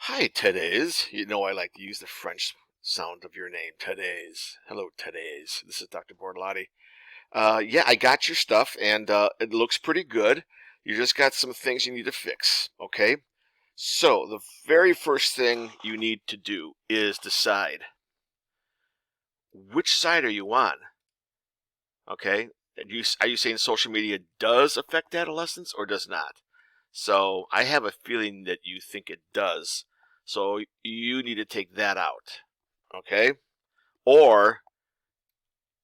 Hi, Therese. You know I like to use the French sound of your name, Therese. Hello, Therese. This is Dr. Bortolotti. Yeah, I got your stuff, and it looks pretty good. You just got some things you need to fix, okay? So, the very first thing you need to do is decide which side are you on, okay? Are you saying social media does affect adolescents or does not? So, I have a feeling that you think it does. So, you need to take that out. Okay? Or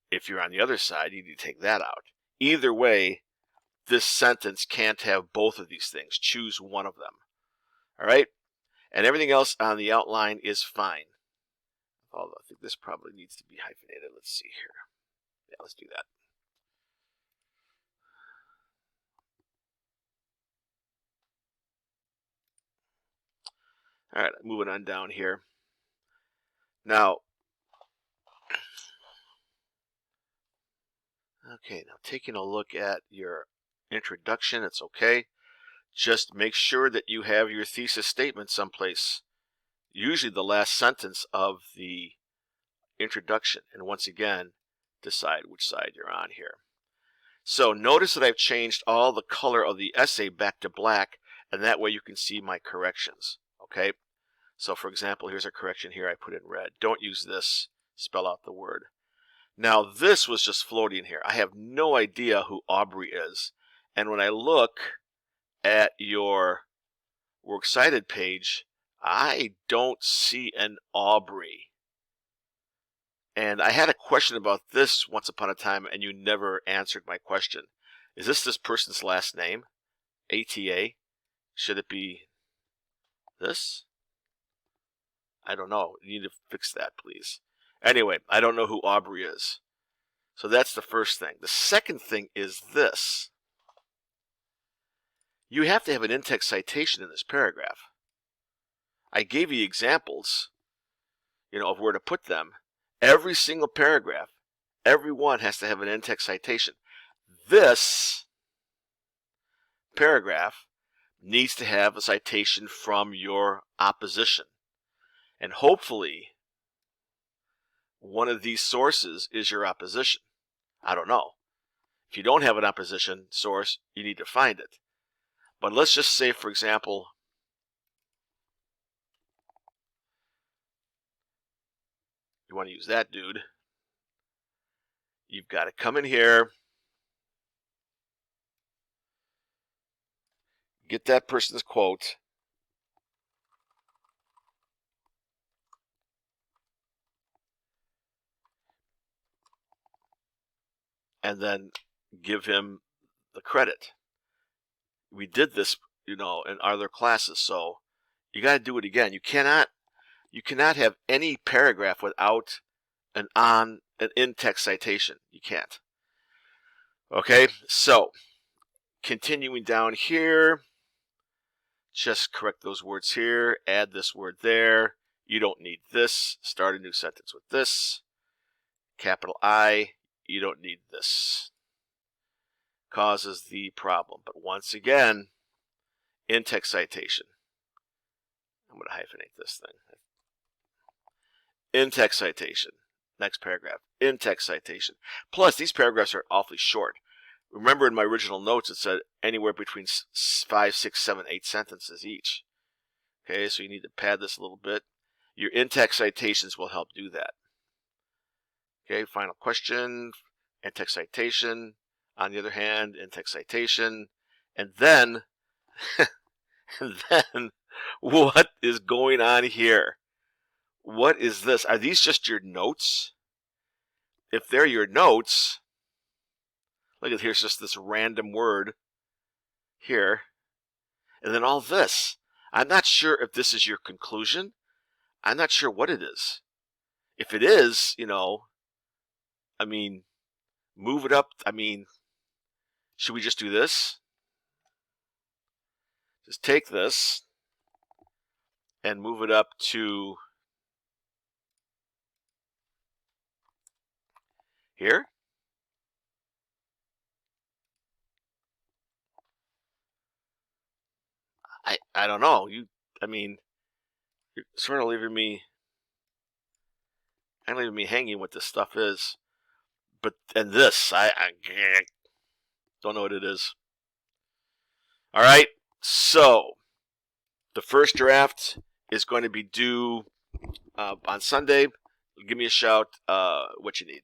if you're on the other side, you need to take that out. Either way, this sentence can't have both of these things. Choose one of them. All right? And everything else on the outline is fine. Although I think this probably needs to be hyphenated. Let's see here. Yeah, let's do that. All right, moving on down here. Now, okay, now taking a look at your introduction, it's okay. Just make sure that you have your thesis statement someplace. Usually the last sentence of the introduction. And once again, decide which side you're on here. So notice that I've changed all the color of the essay back to black, and that way you can see my corrections. Okay? So for example, here's a correction here I put in red. Don't use this. Spell out the word. Now this was just floating here. I have no idea who Aubrey is. And when I look at your Works Cited page, I don't see an Aubrey. And I had a question about this once upon a time, and you never answered my question. Is this person's last name? ATA? Should it be this? I don't know. You need to fix that, please. Anyway, I don't know who Aubrey is. So that's the first thing. The second thing is this. You have to have an in-text citation in this paragraph. I gave you examples, of where to put them. Every single paragraph, every one has to have an in-text citation. This paragraph needs to have a citation from your opposition. And hopefully, one of these sources is your opposition. I don't know. If you don't have an opposition source, you need to find it. But let's just say, for example, you want to use that dude. You've got to come in here, get that person's quote, and then give him the credit. We did this, in other classes, so you got to do it again. You cannot have any paragraph without an in-text citation. You can't. Okay, so continuing down here, just correct those words here, add this word there. You don't need this. Start a new sentence with this. Capital I, you don't need this. Causes the problem. But once again, in-text citation. I'm going to hyphenate this thing. In-text citation. Next paragraph. In-text citation. Plus, these paragraphs are awfully short. Remember in my original notes it said anywhere between 5, 6, 7, 8 sentences each. Okay, so you need to pad this a little bit. Your in-text citations will help do that. Okay, final question. In-text citation. On the other hand, in-text citation. And then, what is going on here? What is this? Are these just your notes? If they're your notes, look at here's just this random word here. And then all this. I'm not sure if this is your conclusion. I'm not sure what it is. If it is, move it up. Should we just do this? Just take this and move it up to here. I don't know. You're sort of leaving me hanging what this stuff is. But and this, I don't know what it is. All right, so the first draft is going to be due on Sunday. Give me a shout what you need.